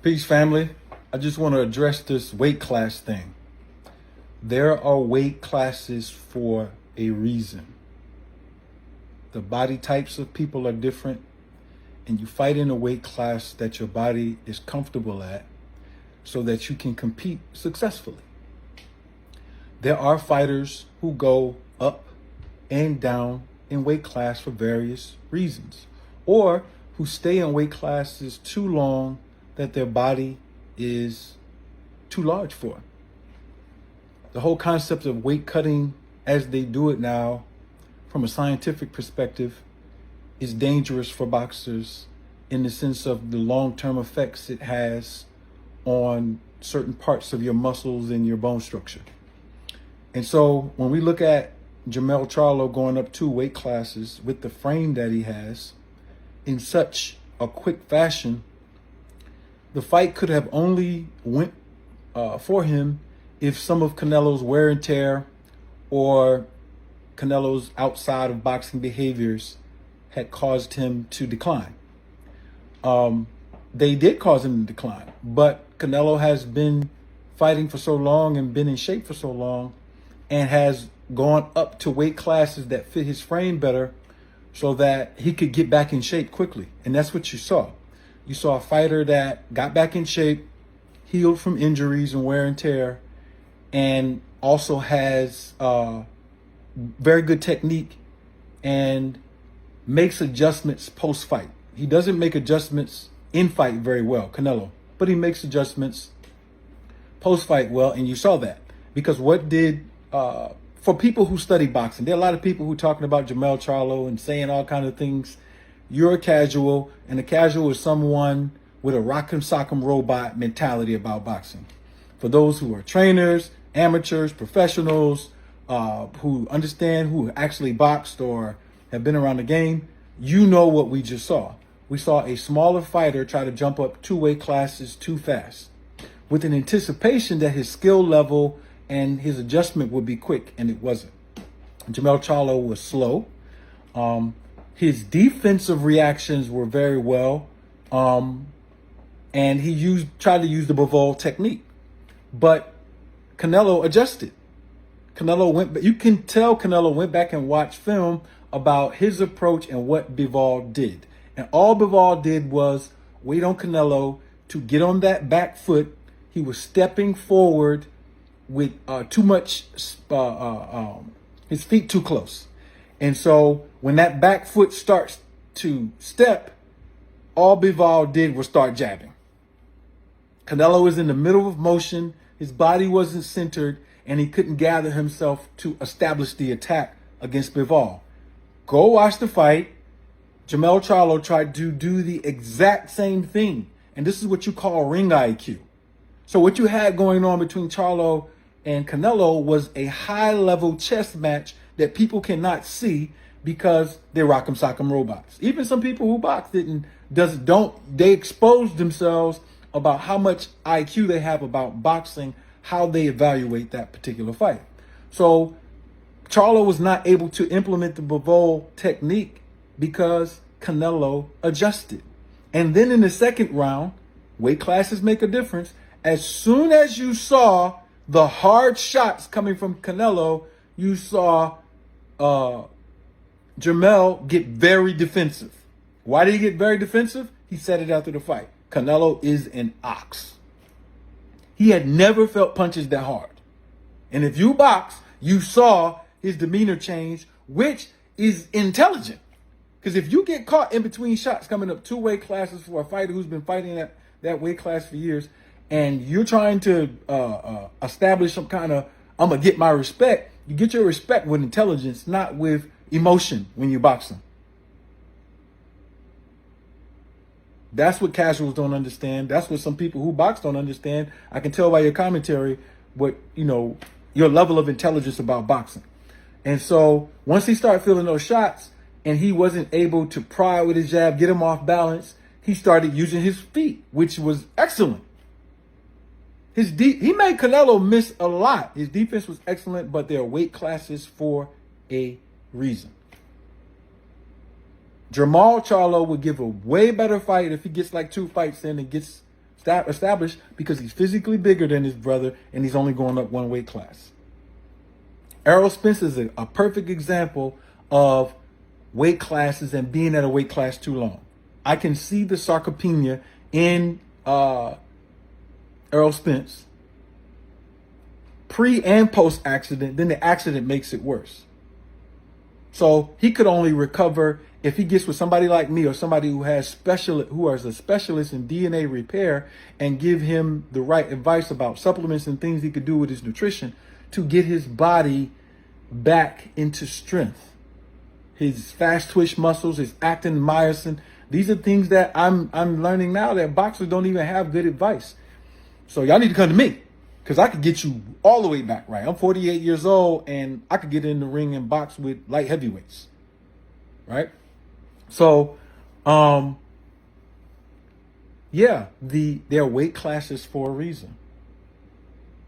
Peace, family. I just want to address this weight class thing. There are weight classes for a reason. The body types of people are different, and you fight in a weight class that your body is comfortable at so that you can compete successfully. There are fighters who go up and down in weight class for various reasons, or who stay in weight classes too long that their body is too large for. The whole concept of weight cutting as they do it now, from a scientific perspective, is dangerous for boxers in the sense of the long-term effects it has on certain parts of your muscles and your bone structure. And so when we look at Jermell Charlo going up 2 weight classes with the frame that he has in such a quick fashion, the fight could have only went for him if some of Canelo's wear and tear or Canelo's outside of boxing behaviors had caused him to decline. They did cause him to decline, but Canelo has been fighting for so long and been in shape for so long and has gone up to weight classes that fit his frame better so that he could get back in shape quickly. And that's what you saw. You saw a fighter that got back in shape, healed from injuries and wear and tear, and also has very good technique and makes adjustments post-fight. He doesn't make adjustments in-fight very well, Canelo, but he makes adjustments post-fight well, and you saw that. Because what did, for people who study boxing, there are a lot of people who are talking about Jermell Charlo and saying all kinds of things. You're a casual, and a casual is someone with a rock'em sock'em robot mentality about boxing. For those who are trainers, amateurs, professionals, who understand, who actually boxed or have been around the game, you know what we just saw. We saw a smaller fighter try to jump up 2 weight classes too fast with an anticipation that his skill level and his adjustment would be quick, and it wasn't. Jermell Charlo was slow. His defensive reactions were very well, and he tried to use the Bivol technique, but Canelo adjusted. You can tell Canelo went back and watched film about his approach and what Bivol did. And all Bivol did was wait on Canelo to get on that back foot. He was stepping forward with too much, his feet too close. And so when that back foot starts to step, all Bivol did was start jabbing. Canelo was in the middle of motion. His body wasn't centered, and he couldn't gather himself to establish the attack against Bivol. Go watch the fight. Jermell Charlo tried to do the exact same thing. And this is what you call ring IQ. So what you had going on between Charlo and Canelo was a high-level chess match that people cannot see because they're rock'em sock'em robots. Even some people who box they expose themselves about how much IQ they have about boxing, how they evaluate that particular fight. So Charlo was not able to implement the Bivol technique because Canelo adjusted. And then in the second round, weight classes make a difference. As soon as you saw the hard shots coming from Canelo, you saw Jermell get very defensive. Why did he get very defensive? He said it after the fight. Canelo is an ox. He had never felt punches that hard. And if you box, you saw his demeanor change, which is intelligent. Because if you get caught in between shots coming up 2 weight classes for a fighter who's been fighting that weight class for years, and you're trying to establish some kind of, I'm going to get my respect, you get your respect with intelligence, not with emotion when you're boxing. That's what casuals don't understand. That's what some people who box don't understand. I can tell by your commentary what, your level of intelligence about boxing. And so once he started feeling those shots and he wasn't able to pry with his jab, get him off balance, he started using his feet, which was excellent. He made Canelo miss a lot. His defense was excellent, but there are weight classes for a reason. Jermell Charlo would give a way better fight if he gets like 2 fights in and gets established because he's physically bigger than his brother and he's only going up one weight class. Errol Spence is a perfect example of weight classes and being at a weight class too long. I can see the sarcopenia in Errol Spence pre and post accident. Then the accident makes it worse. So he could only recover if he gets with somebody like me or somebody who is a specialist in DNA repair and give him the right advice about supplements and things he could do with his nutrition to get his body back into strength. His fast twitch muscles, his actin, myosin. These are things that I'm learning now that boxers don't even have good advice. So y'all need to come to me because I could get you all the way back right. I'm 48 years old and I could get in the ring and box with light heavyweights. Right? So, yeah, their weight classes for a reason.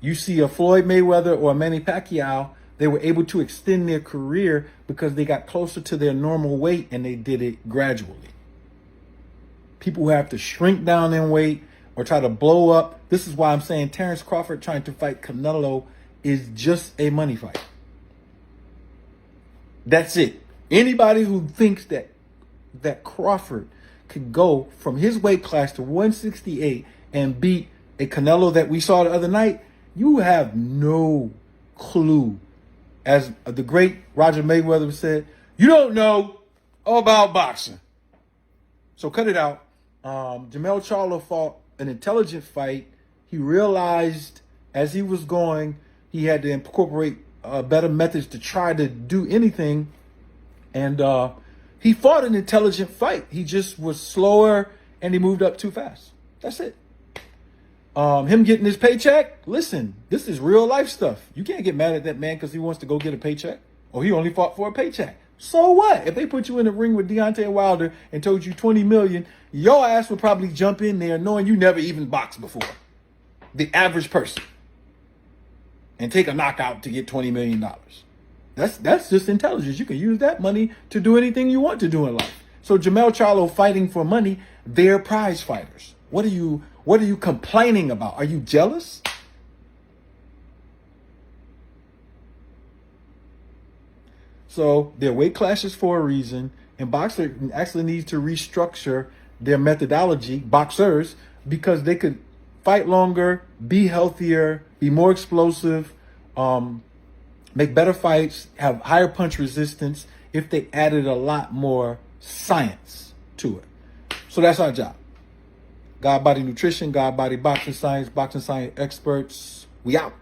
You see a Floyd Mayweather or a Manny Pacquiao, they were able to extend their career because they got closer to their normal weight and they did it gradually. People who have to shrink down in weight or try to blow up. This is why I'm saying Terrence Crawford trying to fight Canelo is just a money fight. That's it. Anybody who thinks that Crawford could go from his weight class to 168 and beat a Canelo that we saw the other night, you have no clue. As the great Roger Mayweather said, you don't know about boxing. So cut it out. Jermell Charlo fought an intelligent fight. He realized as he was going, he had to incorporate better methods to try to do anything. And he fought an intelligent fight. He just was slower and he moved up too fast. That's it. Him getting his paycheck, listen, this is real life stuff. You can't get mad at that man because he wants to go get a paycheck or he only fought for a paycheck. So what? If they put you in the ring with Deontay Wilder and told you 20 million, your ass would probably jump in there knowing you never even boxed before. The average person. And take a knockout to get $20 million. That's just intelligence. You can use that money to do anything you want to do in life. So Jermell Charlo fighting for money, they're prize fighters. What are you complaining about? Are you jealous? So their weight classes for a reason, and boxers actually need to restructure their methodology, boxers, because they could fight longer, be healthier, be more explosive, make better fights, have higher punch resistance if they added a lot more science to it. So that's our job. God Body Nutrition, God Body Boxing Science experts. We out.